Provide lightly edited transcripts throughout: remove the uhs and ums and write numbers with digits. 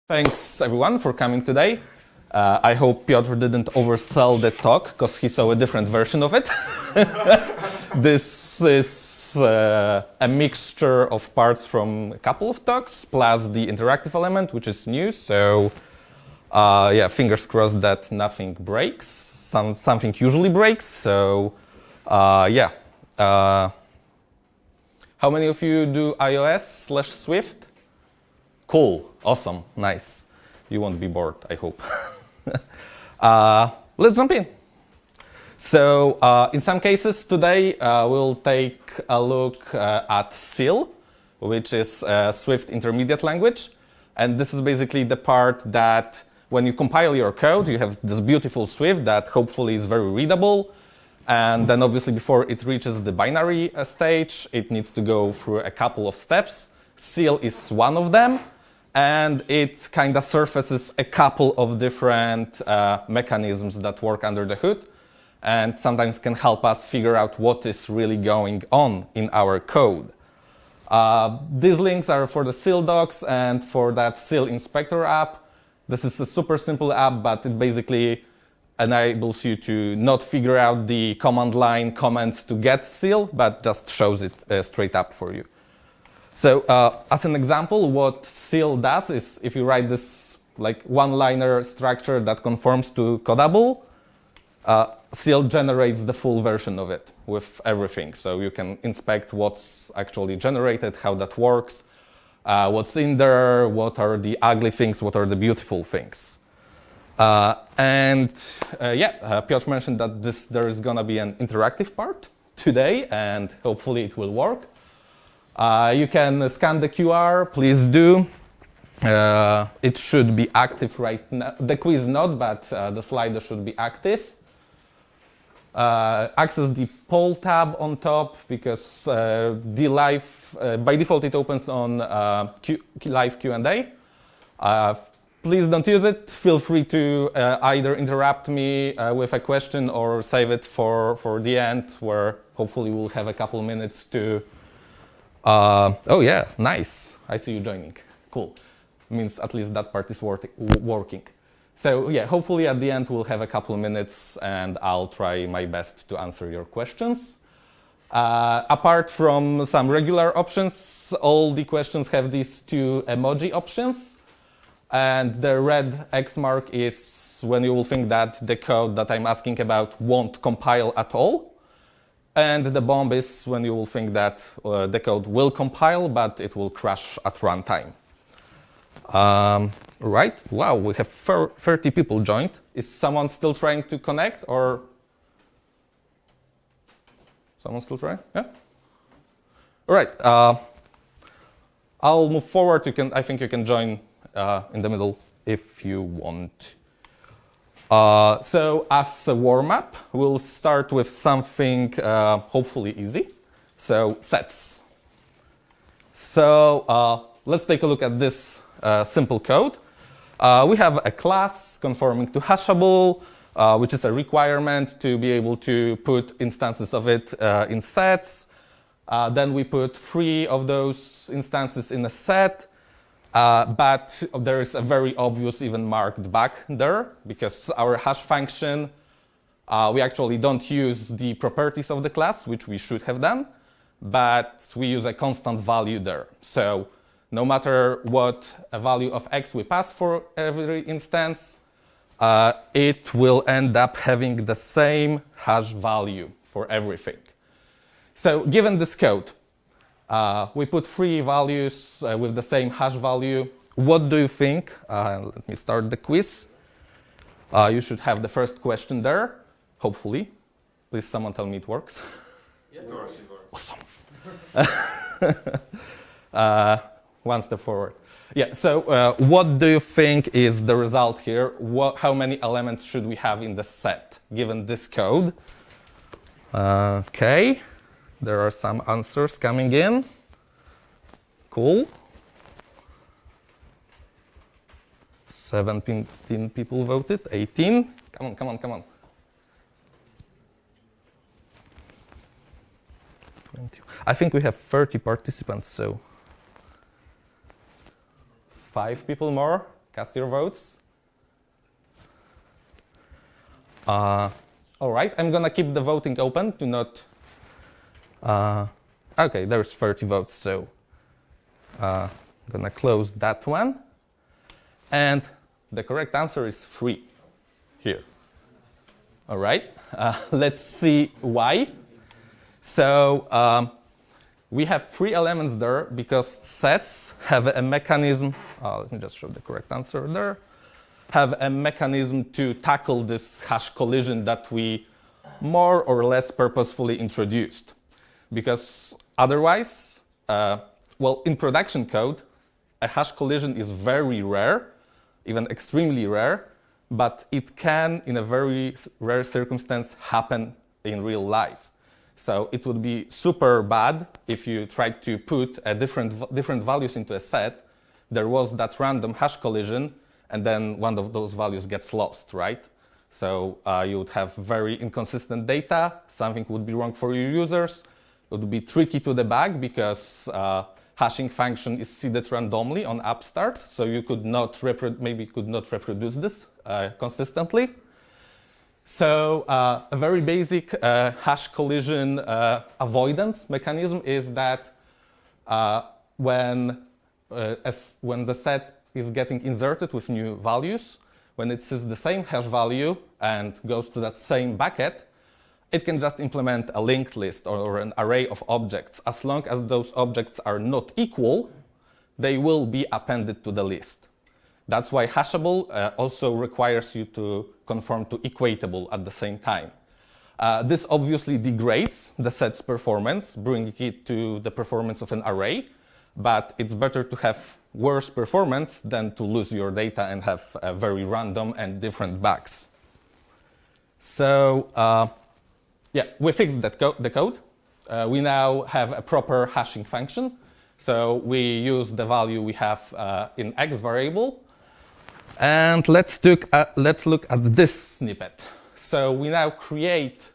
Thanks everyone for coming today. I hope Piotr didn't oversell the talk because he saw a different version of it. This is a mixture of parts from a couple of talks plus the interactive element, which is new. So yeah, fingers crossed that nothing breaks. Something usually breaks. So yeah. How many of you do iOS/Swift? Cool, awesome, nice. You won't be bored, I hope. Let's jump in. So in some cases today, we'll take a look at seal, which is a Swift intermediate language. And this is basically the part that when you compile your code, you have this beautiful Swift that hopefully is very readable. And then obviously before it reaches the binary stage, it needs to go through a couple of steps. Seal is one of them. And it kind of surfaces a couple of different mechanisms that work under the hood and sometimes can help us figure out what is really going on in our code. These links are for the seal docs and for that seal inspector app. This is a super simple app, but it basically enables you to not figure out the command line comments to get seal, but just shows it straight up for you. So as an example, what seal does is if you write this like one-liner structure that conforms to codable, seal generates the full version of it with everything. So you can inspect what's actually generated, how that works, what's in there, what are the ugly things, what are the beautiful things. Yeah, Piotr mentioned that there is going to be an interactive part today, and hopefully it will work. You can scan the QR, please do. It should be active right now. The quiz not, but the slider should be active. Access the poll tab on top because the live, by default it opens on live Q&A. Please don't use it. Feel free to either interrupt me with a question or save it for the end where hopefully we'll have a couple minutes to oh yeah, nice. I see you joining. Cool. Means at least that part is working. So yeah, hopefully at the end we'll have a couple of minutes and I'll try my best to answer your questions. Apart from some regular options, all the questions have these two emoji options. And the red X mark is when you will think that the code that I'm asking about won't compile at all. And the bomb is when you will think that the code will compile, but it will crash at runtime. Right? Wow, we have 30 people joined. Is someone still trying to connect, or someone still trying? Yeah. All right. I'll move forward. I think you can join in the middle if you want. So as a warm-up, we'll start with something hopefully easy. So sets. So let's take a look at this simple code. We have a class conforming to hashable, which is a requirement to be able to put instances of it in sets. Then we put 3 of those instances in a set. But there is a very obvious even marked bug there because our hash function, we actually don't use the properties of the class, which we should have done, but we use a constant value there. So no matter what a value of x we pass for every instance, it will end up having the same hash value for everything. So given this code, we put 3 values with the same hash value. What do you think? Let me start the quiz. You should have the first question there, hopefully. Please someone tell me it works. Yeah, it works. Awesome. One step forward. Yeah, so what do you think is the result here? How many elements should we have in the set given this code? Okay. There are some answers coming in. Cool. 17 people voted. 18. Come on, come on, come on. 20. I think we have 30 participants, so 5 people more. Cast your votes. All right, I'm gonna keep the voting open to not. Okay, there's 30 votes, so I'm gonna close that one. And the correct answer is 3 here. All right, let's see why. So we have 3 elements there because sets have a mechanism. Let me just show the correct answer there. Have a mechanism to tackle this hash collision that we more or less purposefully introduced. Because otherwise, well, in production code, a hash collision is very rare, even extremely rare, but it can, in a very rare circumstance, happen in real life. So it would be super bad if you tried to put different values into a set, there was that random hash collision, and then one of those values gets lost, right? So you would have very inconsistent data, something would be wrong for your users, it would be tricky to debug because hashing function is seeded randomly on upstart, so you could not reproduce this consistently. So a very basic hash collision avoidance mechanism is that when the set is getting inserted with new values, when it sees the same hash value and goes to that same bucket, it can just implement a linked list or an array of objects. As long as those objects are not equal, they will be appended to the list. That's why hashable also requires you to conform to equatable at the same time. This obviously degrades the set's performance, bringing it to the performance of an array, but it's better to have worse performance than to lose your data and have very random and different bugs. So yeah, we fixed the code. We now have a proper hashing function. So we use the value we have in X variable. And let's look at this snippet. So we now create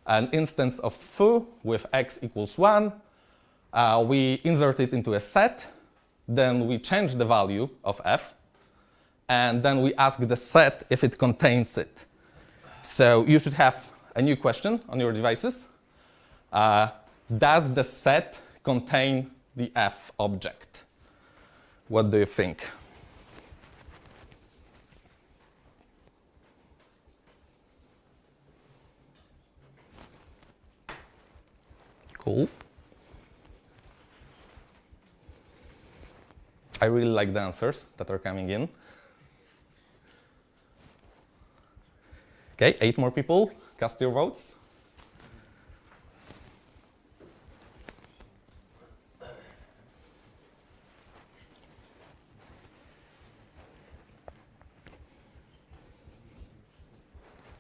an instance of foo with X equals 1. We insert it into a set. Then we change the value of f. And then we ask the set if it contains it. So you should have a new question on your devices. Does the set contain the f object? What do you think? Cool. I really like the answers that are coming in. Okay, 8 more people. Cast your votes.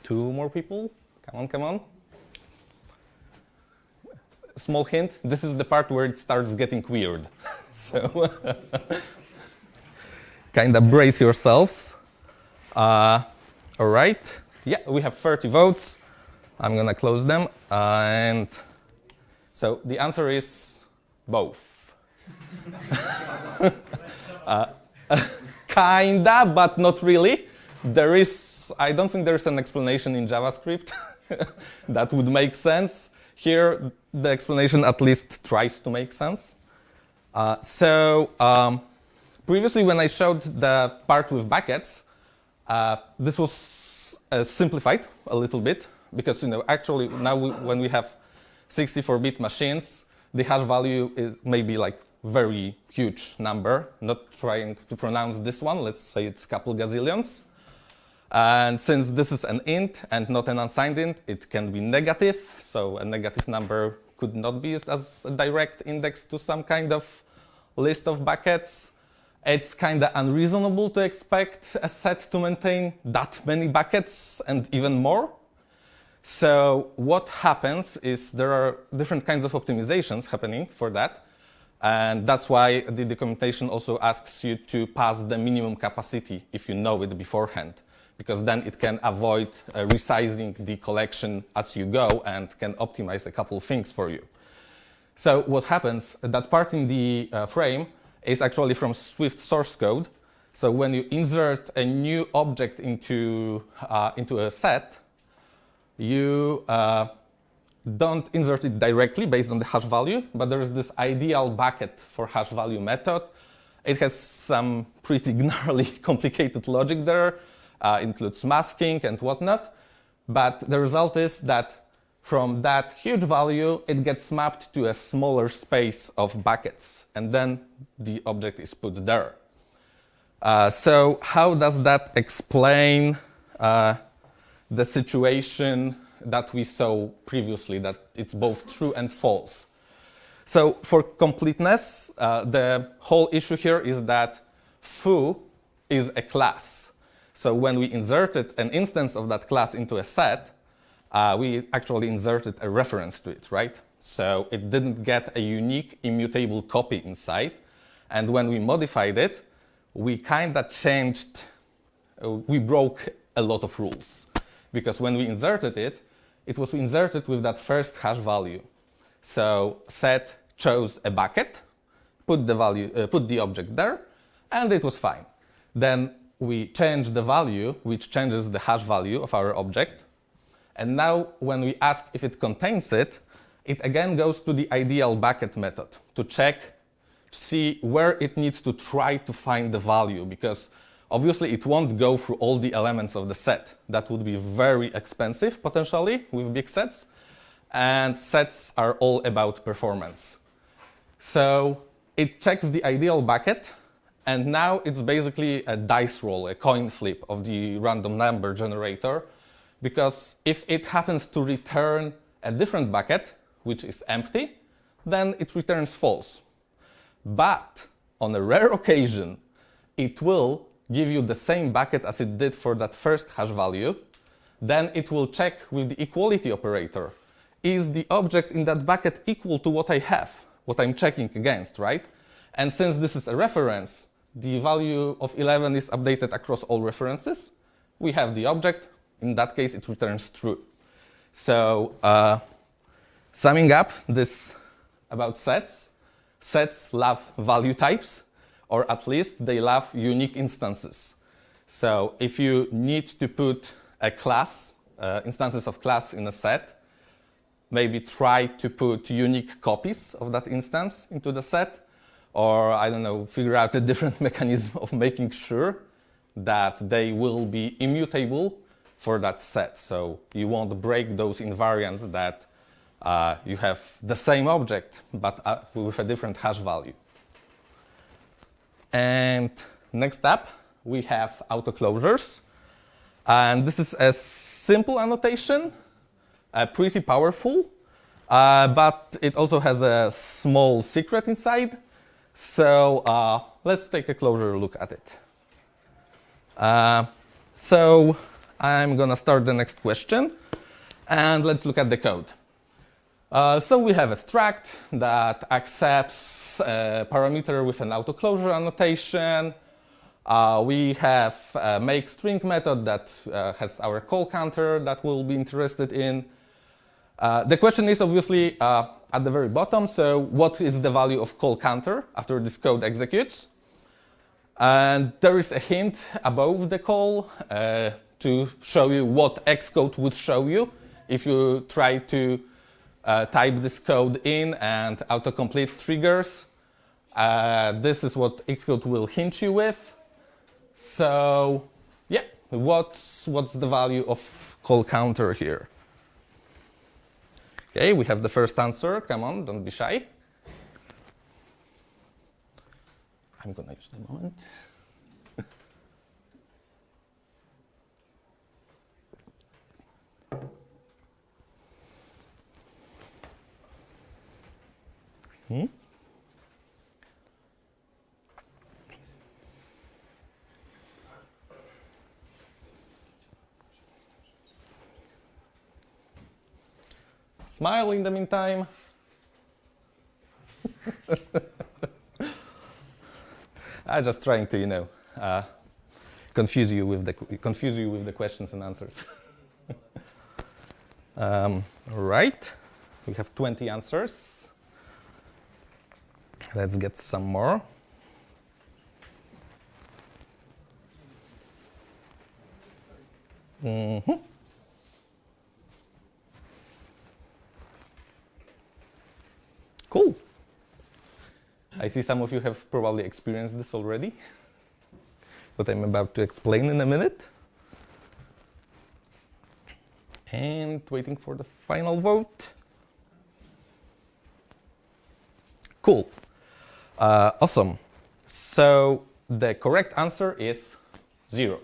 Two more people. Come on, come on. Small hint, this is the part where it starts getting weird. So kind of brace yourselves. All right. Yeah, we have 30 votes. I'm going to close them. And so the answer is both. Kinda, but not really. I don't think there's an explanation in JavaScript that would make sense. Here, the explanation at least tries to make sense. Previously, when I showed the part with buckets, this was simplified a little bit because actually now when we have 64-bit machines, the hash value is maybe like very huge number. Not trying to pronounce this one. Let's say it's a couple gazillions. And since this is an int and not an unsigned int, it can be negative. So a negative number could not be used as a direct index to some kind of list of buckets. It's kind of unreasonable to expect a set to maintain that many buckets and even more. So what happens is there are different kinds of optimizations happening for that. And that's why the documentation also asks you to pass the minimum capacity if you know it beforehand, because then it can avoid resizing the collection as you go and can optimize a couple of things for you. So what happens, that part in the frame is actually from Swift source code. So when you insert a new object into a set, you don't insert it directly based on the hash value, but there is this ideal bucket for hash value method. It has some pretty gnarly, complicated logic there, includes masking and whatnot. But the result is that from that huge value, it gets mapped to a smaller space of buckets, and then the object is put there. So how does that explain the situation that we saw previously, that it's both true and false? So for completeness, the whole issue here is that foo is a class. So when we inserted an instance of that class into a set, we actually inserted a reference to it, right? So it didn't get a unique immutable copy inside. And when we modified it, we kind of changed, we broke a lot of rules. Because when we inserted it, it was inserted with that first hash value. So set chose a bucket, put the object there, and it was fine. Then we changed the value, which changes the hash value of our object. And now when we ask if it contains it, it again goes to the ideal bucket method to check, see where it needs to try to find the value, because obviously it won't go through all the elements of the set. That would be very expensive, potentially, with big sets. And sets are all about performance. So it checks the ideal bucket, and now it's basically a dice roll, a coin flip of the random number generator, because if it happens to return a different bucket, which is empty, then it returns false. But on a rare occasion, it will give you the same bucket as it did for that first hash value. Then it will check with the equality operator. Is the object in that bucket equal to what I have, what I'm checking against, right? And since this is a reference, the value of 11 is updated across all references. We have the object. In that case, it returns true. So summing up this about sets, sets love value types, or at least they love unique instances. So if you need to put a class, instances of class in a set, maybe try to put unique copies of that instance into the set, or I don't know, figure out a different mechanism of making sure that they will be immutable for that set. So you won't break those invariants that you have the same object, but with a different hash value. And next up, we have autoclosures. And this is a simple annotation, pretty powerful, but it also has a small secret inside. So let's take a closer look at it. So I'm going to start the next question, and let's look at the code. So we have a struct that accepts a parameter with an autoclosure annotation. We have a make string method that has our call counter that we'll be interested in. The question is obviously at the very bottom, so what is the value of call counter after this code executes? And there is a hint above the call to show you what Xcode would show you if you try to type this code in and autocomplete triggers. This is what Xcode will hint you with. So yeah, what's the value of call counter here? Okay, we have the first answer. Come on, don't be shy. I'm gonna use the moment. Smile in the meantime. I'm just trying to, confuse you with the questions and answers. Right, we have 20 answers. Let's get some more. Mhm. Cool. I see some of you have probably experienced this already, what I'm about to explain in a minute. And waiting for the final vote. Cool. Awesome. So the correct answer is 0.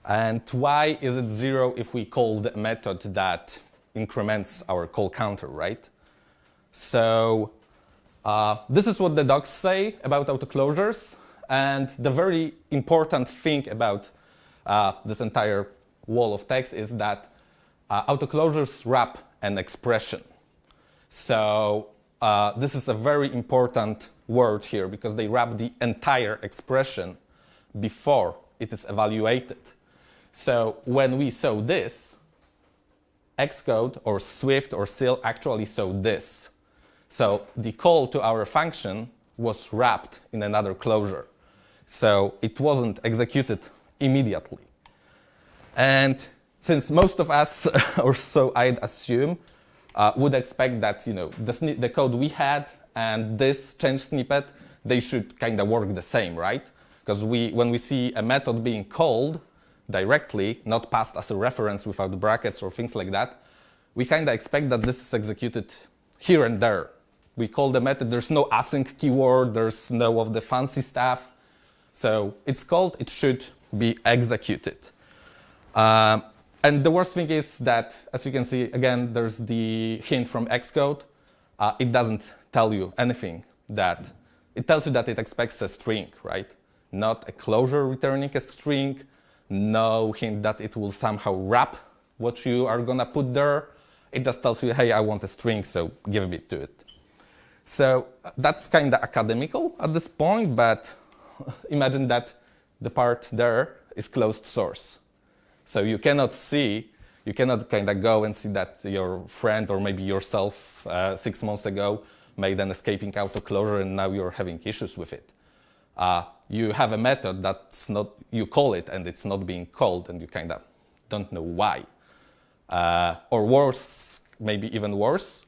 And why is it 0 if we call the method that increments our call counter, right? So this is what the docs say about autoclosures. And the very important thing about this entire wall of text is that autoclosures wrap an expression. So this is a very important word here because they wrap the entire expression before it is evaluated. So when we saw this, Xcode or Swift or Sil actually saw this. So the call to our function was wrapped in another closure. So it wasn't executed immediately. And since most of us, or so I'd assume, would expect that the code we had and this change snippet, they should kind of work the same, right? Because when we see a method being called directly, not passed as a reference without brackets or things like that, we kind of expect that this is executed here and there. We call the method, there's no async keyword, there's no of the fancy stuff. So it's called, it should be executed. And the worst thing is that, as you can see, again, there's the hint from Xcode. It doesn't tell you anything that, it tells you that it expects a string, right? Not a closure returning a string, no hint that it will somehow wrap what you are gonna put there. It just tells you, hey, I want a string, so give it to it. So that's kind of academical at this point, but imagine that the part there is closed source. So you cannot kind of go and see that your friend or maybe yourself 6 months ago made an escaping autoclosure and now you're having issues with it. You have a method that's not, you call it and it's not being called and you kind of don't know why. Or worse, maybe even worse,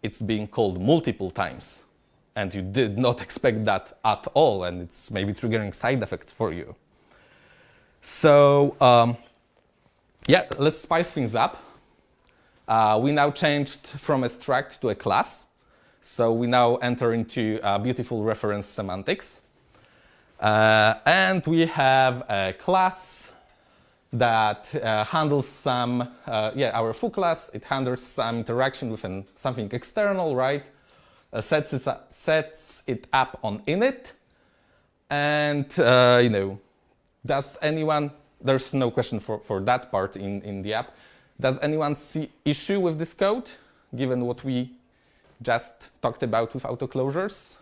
it's being called multiple times and you did not expect that at all and it's maybe triggering side effects for you. So yeah, let's spice things up. We now changed from a struct to a class. So we now enter into beautiful reference semantics. And we have a class that handles some, our foo class, it handles some interaction with something external, right? Sets it up on init. And, does anyone, there's no question for that part in the app. Does anyone see issue with this code, given what we just talked about with autoclosures?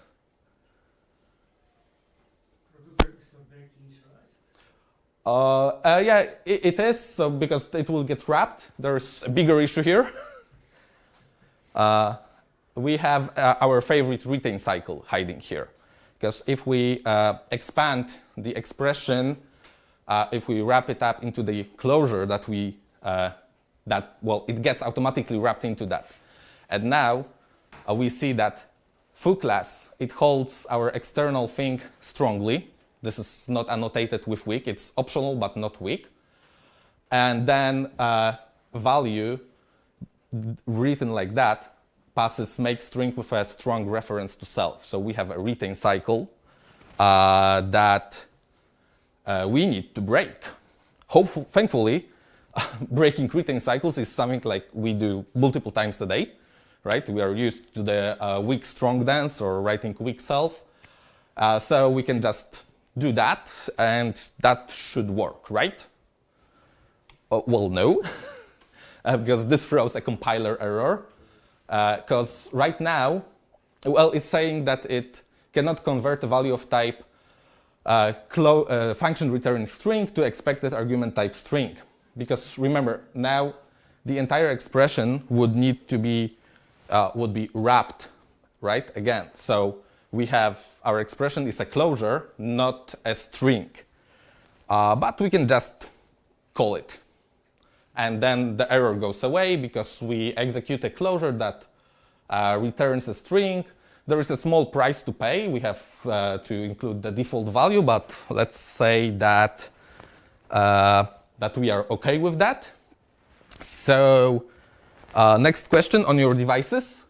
Yeah, it is, so because it will get wrapped. There's a bigger issue here. We have our favorite retain cycle hiding here. Because if we expand the expression, if we wrap it up into the closure that it gets automatically wrapped into that. And now we see that foo class, it holds our external thing strongly. This is not annotated with weak, it's optional but not weak. And then value written like that passes make string with a strong reference to self. So we have a retain cycle that we need to break. Thankfully, breaking retain cycles is something like we do multiple times a day, right? We are used to the weak strong dance or writing weak self. So we can just do that, and that should work, right? Well, no, because this throws a compiler error. Because right now, well, it's saying that it cannot convert a value of type function returning string to expected argument type string. Because remember, now the entire expression would need to be would be wrapped, right? Again, so we have our expression is a closure, not a string. But we can just call it. And then the error goes away because we execute a closure that returns a string. There is a small price to pay. We have to include the default value, but let's say that that we are okay with that. So next question on your devices.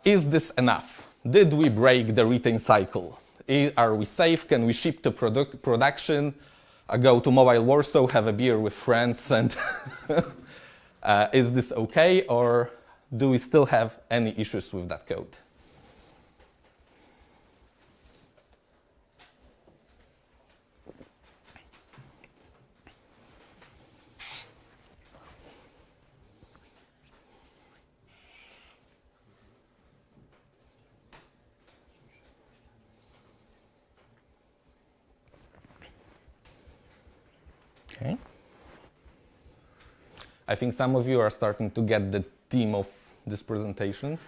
Is this enough? Did we break the retain cycle? Are we safe? Can we ship to production? Go to mobile Warsaw, have a beer with friends, and is this okay, or do we still have any issues with that code? Okay. I think some of you are starting to get the theme of this presentation,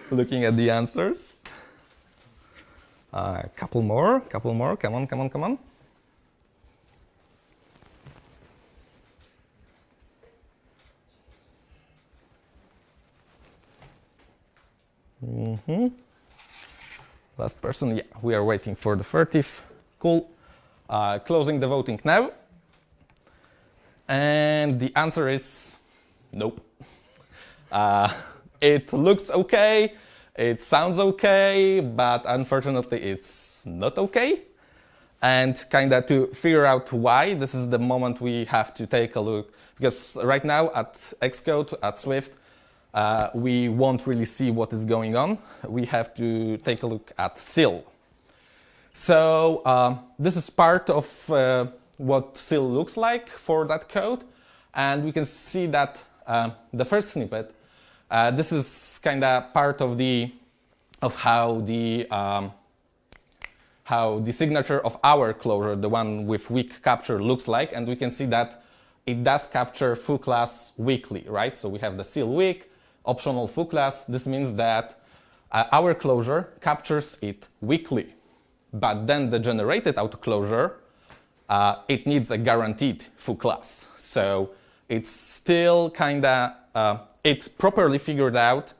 looking at the answers. Couple more, come on. Last person, yeah, we are waiting for the 30th. Cool. Closing the voting now. And the answer is nope. It looks okay, it sounds okay, but unfortunately it's not okay. And kind of to figure out why, this is the moment we have to take a look. Because right now at Xcode, at Swift, we won't really see what is going on. We have to take a look at SIL. So this is part of what SIL looks like for that code. And we can see that the first snippet, this is kind of part of how the signature of our closure, the one with weak capture, looks like. And we can see that it does capture foo class weakly, right? So we have the SIL weak, optional foo class. This means that our closure captures it weakly. But then the generated autoclosure, it needs a guaranteed foo class. So it's still kind of, it properly figured out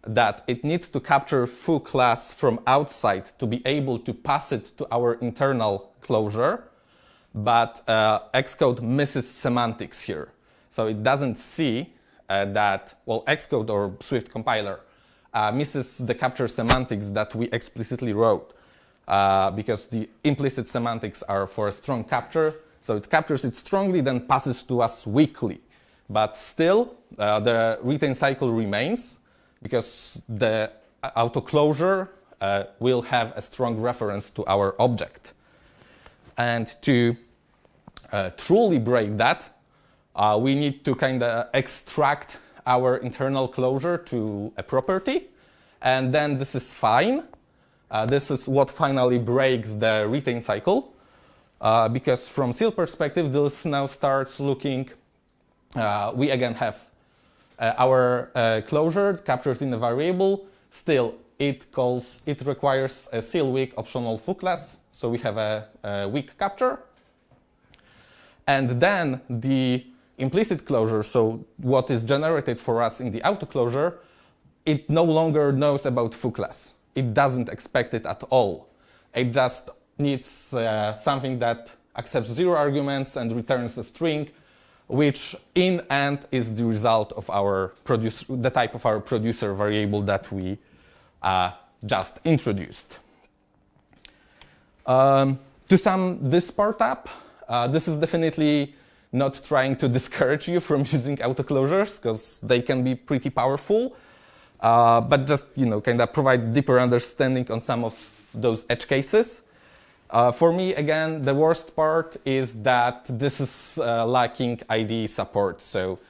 that it needs to capture foo class from outside to be able to pass it to our internal closure. But Xcode misses semantics here. So it doesn't see that, well, Xcode or Swift compiler misses the capture semantics that we explicitly wrote. Because the implicit semantics are for a strong capture. So it captures it strongly, then passes to us weakly. But still, the retain cycle remains because the autoclosure will have a strong reference to our object. And to truly break that, we need to kind of extract our internal closure to a property. And then this is fine. This is what finally breaks the retain cycle, because from SIL perspective, this now starts looking, we again have our closure captured in a variable. Still, it requires a SIL weak optional foo class, so we have a weak capture. And then the implicit closure, so what is generated for us in the autoclosure, it no longer knows about foo class. It doesn't expect it at all. It just needs something that accepts 0 arguments and returns a string, which in end is the result of our producer, the type of our producer variable that we just introduced. To sum this part up, this is definitely not trying to discourage you from using autoclosures, because they can be pretty powerful. But just, kind of provide deeper understanding on some of those edge cases. For me, again, the worst part is that this is lacking IDE support. So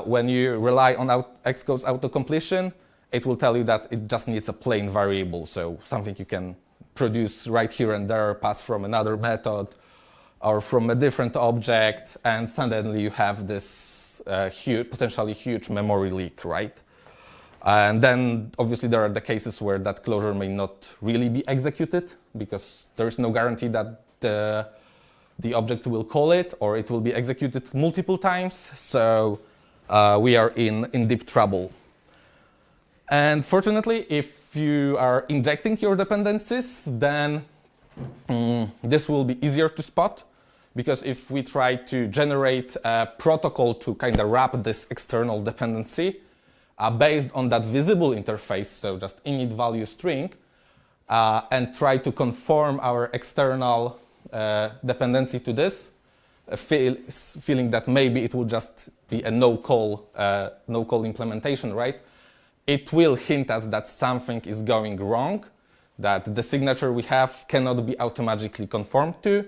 when you rely on Xcode's autocompletion, it will tell you that it just needs a plain variable. So something you can produce right here and there, pass from another method or from a different object, and suddenly you have this potentially huge memory leak, right? And then, obviously, there are the cases where that closure may not really be executed because there is no guarantee that the the object will call it, or it will be executed multiple times. So we are in deep trouble. And fortunately, if you are injecting your dependencies, then this will be easier to spot. Because if we try to generate a protocol to kind of wrap this external dependency based on that visible interface, so just init value string, and try to conform our external dependency to this, feeling that maybe it will just be a no-call implementation, right? It will hint us that something is going wrong, that the signature we have cannot be automatically conformed to.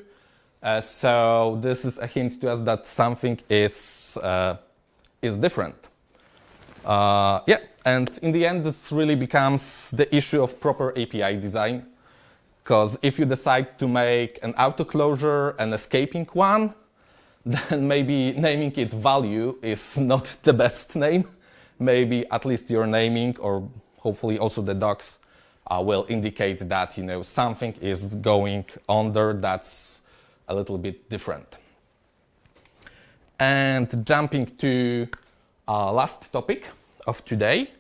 So this is a hint to us that something is different. Yeah, and in the end, this really becomes the issue of proper API design. Because if you decide to make an auto-closure an escaping one, then maybe naming it value is not the best name. Maybe at least your naming, or hopefully also the docs, will indicate that something is going on there that's a little bit different. And jumping to last topic of today.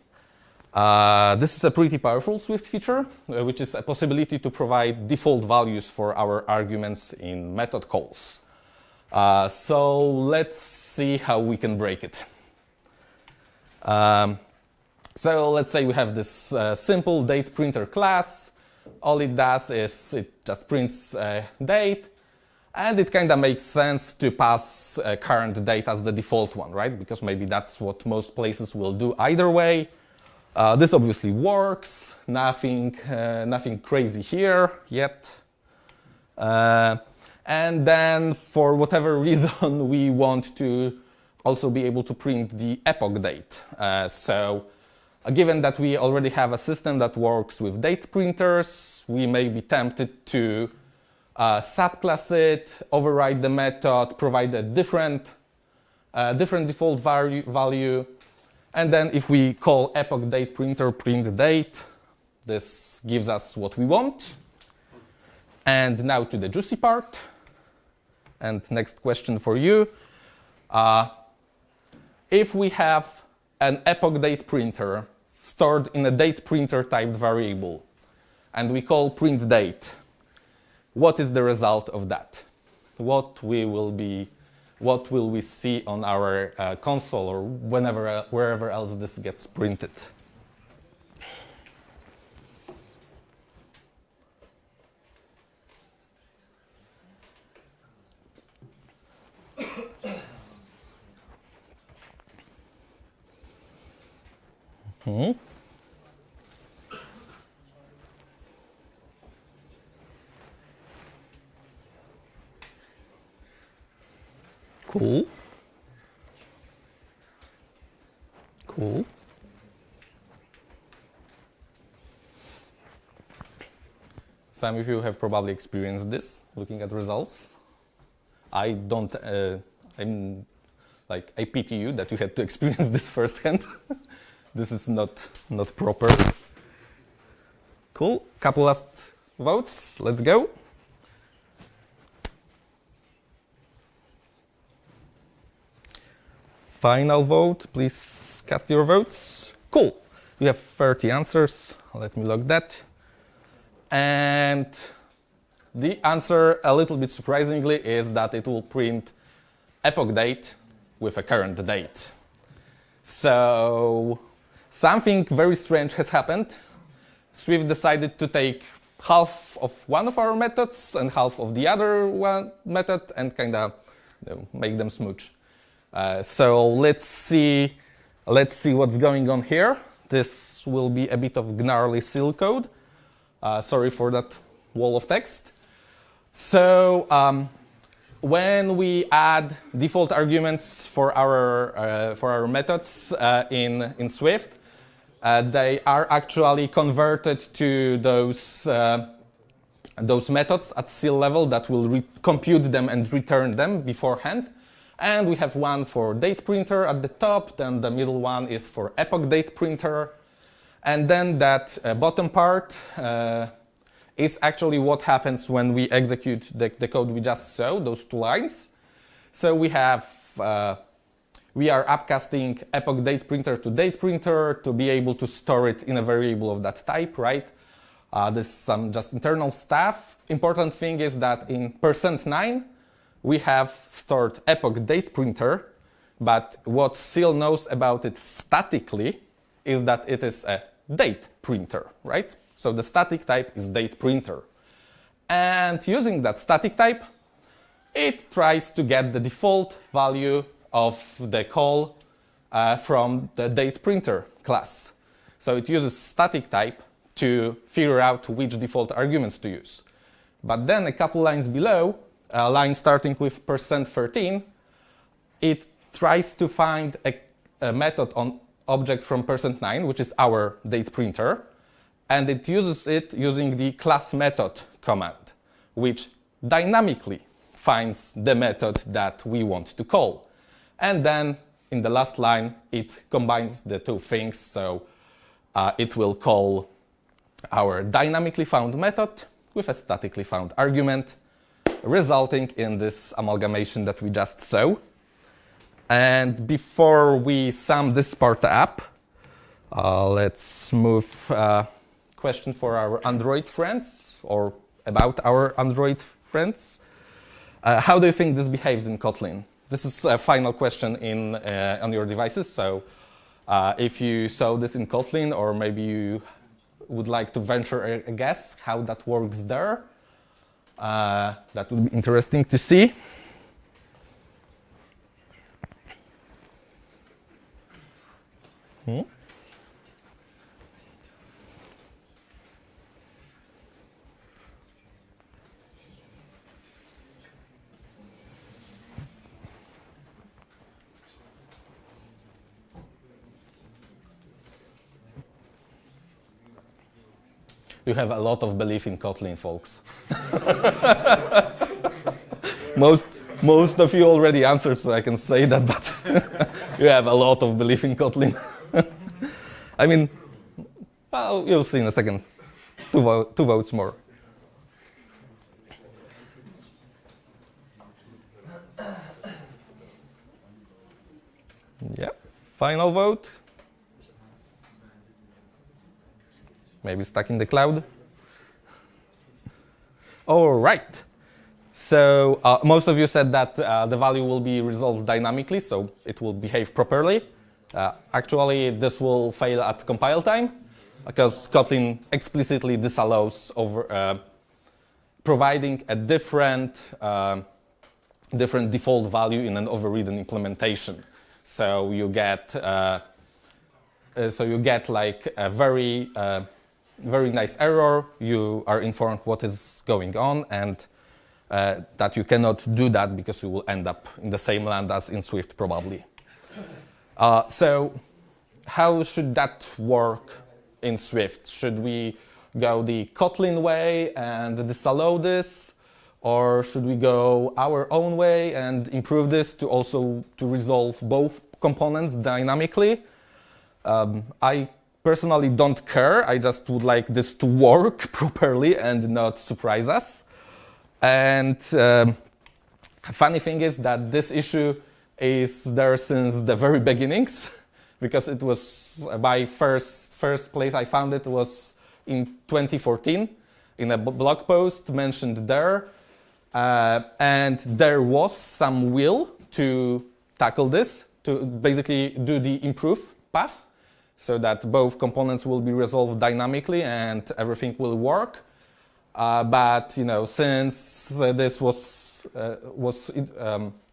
This is a pretty powerful Swift feature, which is a possibility to provide default values for our arguments in method calls. So let's see how we can break it. So let's say we have this simple date printer class. All it does is it just prints date, and it kind of makes sense to pass current date as the default one, right? Because maybe that's what most places will do either way. This obviously works. Nothing crazy here yet. And then, for whatever reason, we want to also be able to print the epoch date. So, given that we already have a system that works with date printers, we may be tempted to subclass it, override the method, provide a different default value. And then if we call epoch date printer print date, this gives us what we want. And now to the juicy part. And next question for you. If we have an epoch date printer stored in a date printer typed variable, and we call print date, what is the result of that? What will we see on our console, or wherever else this gets printed? Cool. Some of you have probably experienced this, looking at results. I don't, I pity you that you had to experience this firsthand. This is not proper. Cool, couple last votes, let's go. Final vote, please cast your votes. Cool, we have 30 answers, let me log that. And the answer, a little bit surprisingly, is that it will print epoch date with a current date. So something very strange has happened. Swift decided to take half of one of our methods and half of the other one method and kind of make them smooch. So let's see what's going on here. This will be a bit of gnarly SIL code. Sorry for that wall of text. So when we add default arguments for our methods in Swift, they are actually converted to those methods at SIL level that will compute them and return them beforehand. And we have one for date printer at the top, then the middle one is for epoch date printer. And then that bottom part is actually what happens when we execute the code we just saw, those 2 lines. So we have, we are upcasting epoch date printer to date printer to be able to store it in a variable of that type, right? This is some just internal stuff. Important thing is that in %9, we have stored epoch date printer, but what Seal knows about it statically is that it is a date printer, right? So the static type is date printer. And using that static type, it tries to get the default value of the call from the date printer class. So it uses static type to figure out which default arguments to use. But then a couple lines below, a line starting with %13, it tries to find a method on object from %9, which is our date printer, and it uses it using the class method command, which dynamically finds the method that we want to call. And then in the last line, it combines the 2 things, so it will call our dynamically found method with a statically found argument, resulting in this amalgamation that we just saw. And before we sum this part up, let's move question for our Android friends, or about our Android friends. How do you think this behaves in Kotlin? This is a final question on your devices, so if you saw this in Kotlin, or maybe you would like to venture a guess how that works there, that would be interesting to see. You have a lot of belief in Kotlin, folks. Most of you already answered, so I can say that, but you have a lot of belief in Kotlin. I mean, well, you'll see in a second. Two votes more. Yeah, final vote. Maybe stuck in the cloud. All right. So most of you said that the value will be resolved dynamically, so it will behave properly. Actually, this will fail at compile time, because Kotlin explicitly disallows providing a different default value in an overridden implementation. So you get like a very nice error. You are informed what is going on, and that you cannot do that because you will end up in the same land as in Swift probably. So how should that work in Swift? Should we go the Kotlin way and disallow this, or should we go our own way and improve this to resolve both components dynamically? I personally don't care. I just would like this to work properly and not surprise us. And funny thing is that this issue is there since the very beginnings, because it was my first place I found it was in 2014 in a blog post mentioned there, and there was some will to tackle this, to basically do the improve path, so that both components will be resolved dynamically and everything will work. But since this was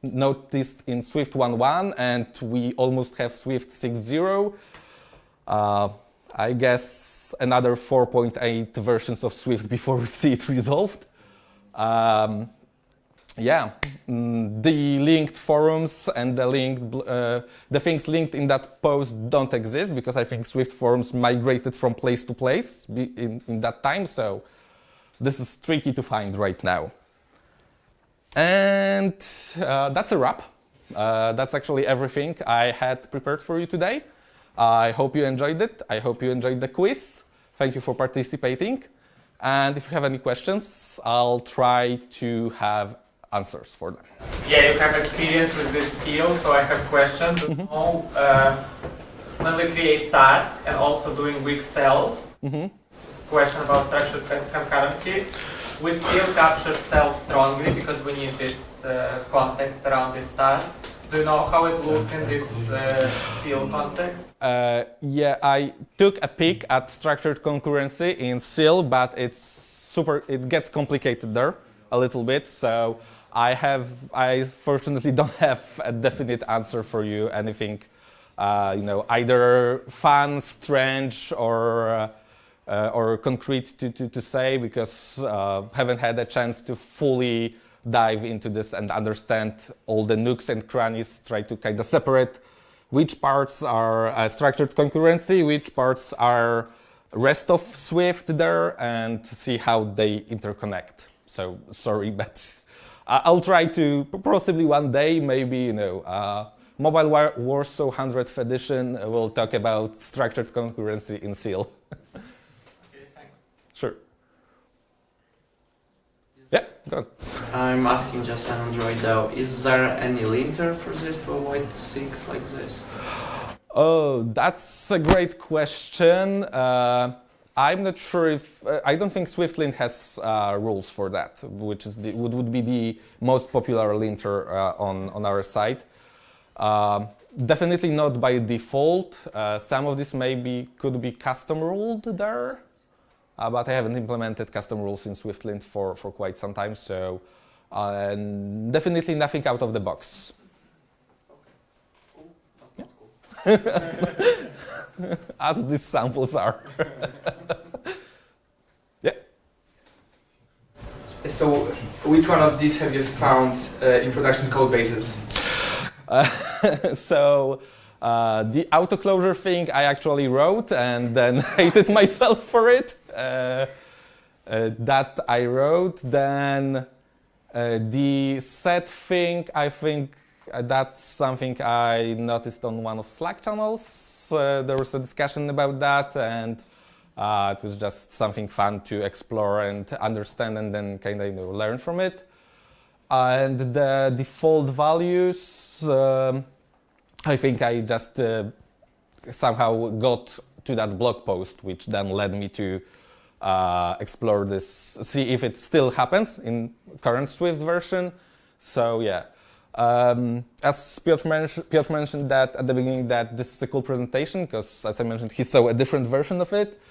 noticed in Swift 1.1 and we almost have Swift 6.0, I guess another 4.8 versions of Swift before we see it resolved. The linked forums and the things linked in that post don't exist, because I think Swift forums migrated from place to place in that time, so this is tricky to find right now. And that's a wrap. That's actually everything I had prepared for you today. I hope you enjoyed it. I hope you enjoyed the quiz. Thank you for participating. And if you have any questions, I'll try to have answers for them. Yeah, you have experience with this seal, so I have questions. When we create tasks and also doing weak cell, question about structured concurrency, we still capture self strongly because we need this context around this task. Do you know how it looks in this seal context? Yeah, I took a peek at structured concurrency in seal, but it gets complicated there a little bit. So I fortunately don't have a definite answer for you. Anything, either fun, strange, or concrete to say, because haven't had a chance to fully dive into this and understand all the nooks and crannies, try to kind of separate which parts are structured concurrency, which parts are rest of Swift there, and see how they interconnect. So sorry, but I'll try to, possibly one day, maybe, Mobile Warsaw 100th edition, we'll talk about structured concurrency in seal. Okay, thanks. Sure. Yeah, go on. I'm asking just on Android though, is there any linter for this to avoid things like this? Oh, that's a great question. I'm not sure if, I don't think SwiftLint has rules for that, which is would be the most popular linter on our site. Definitely not by default. Some of this could be custom ruled there. But I haven't implemented custom rules in SwiftLint for quite some time, so definitely nothing out of the box. Okay. Cool. As these samples are. Yeah. So, which one of these have you found in production code bases? The auto closure thing I actually wrote and then hated myself for it. That I wrote. Then the set thing, I think that's something I noticed on one of Slack channels. There was a discussion about that, and it was just something fun to explore and understand, and then kind of learn from it. And the default values, I think I just somehow got to that blog post, which then led me to explore this, see if it still happens in current Swift version. So yeah, as Piotr mentioned that at the beginning, that this is a cool presentation, because as I mentioned, he saw a different version of it.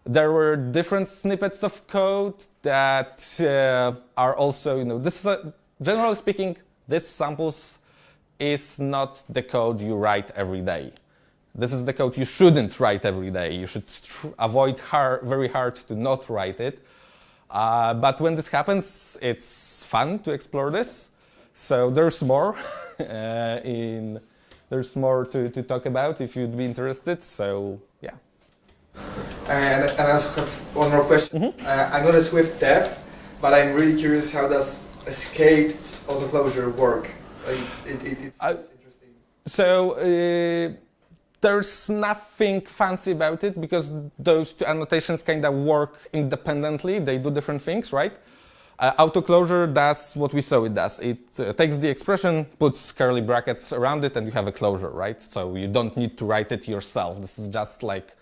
There were different snippets of code that are also, this is generally speaking, this samples is not the code you write every day. This is the code you shouldn't write every day. You should avoid very hard to not write it. But when this happens, it's fun to explore this. So there's more. There's more to talk about if you'd be interested. So yeah. And I also have one more question. I'm not a Swift dev, but I'm really curious, how does escaped autoclosure work? It's interesting. So there's nothing fancy about it, because those two annotations kind of work independently. They do different things, right? Autoclosure does what we saw it does. It takes the expression, puts curly brackets around it, and you have a closure, right? So you don't need to write it yourself. This is just like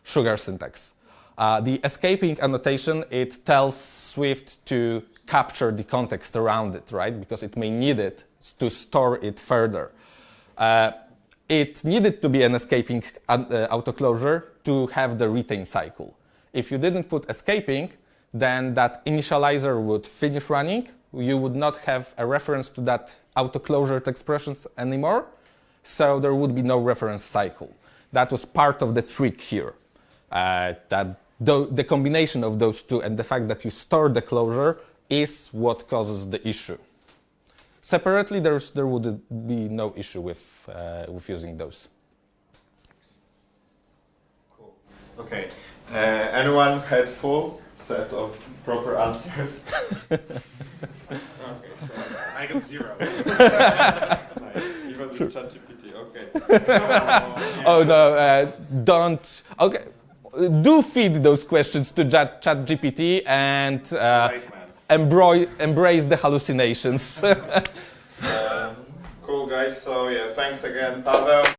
sugar syntax. The escaping annotation, it tells Swift to capture the context around it, right? Because it may need it to store it further. It needed to be an escaping autoclosure to have the retain cycle. If you didn't put escaping, then that initializer would finish running. You would not have a reference to that autoclosure expressions anymore, so there would be no reference cycle. That was part of the trick here. The combination of those two and the fact that you store the closure is what causes the issue. Separately, there would be no issue with using those. Cool. Okay. Anyone had full set of proper answers? Okay, so I got 0. Nice. Even with ChatGPT. Okay. Oh no! Don't. Okay. do feed those questions to ChatGPT and Right, man. embrace the hallucinations. Cool, guys. So yeah, thanks again, Paweł.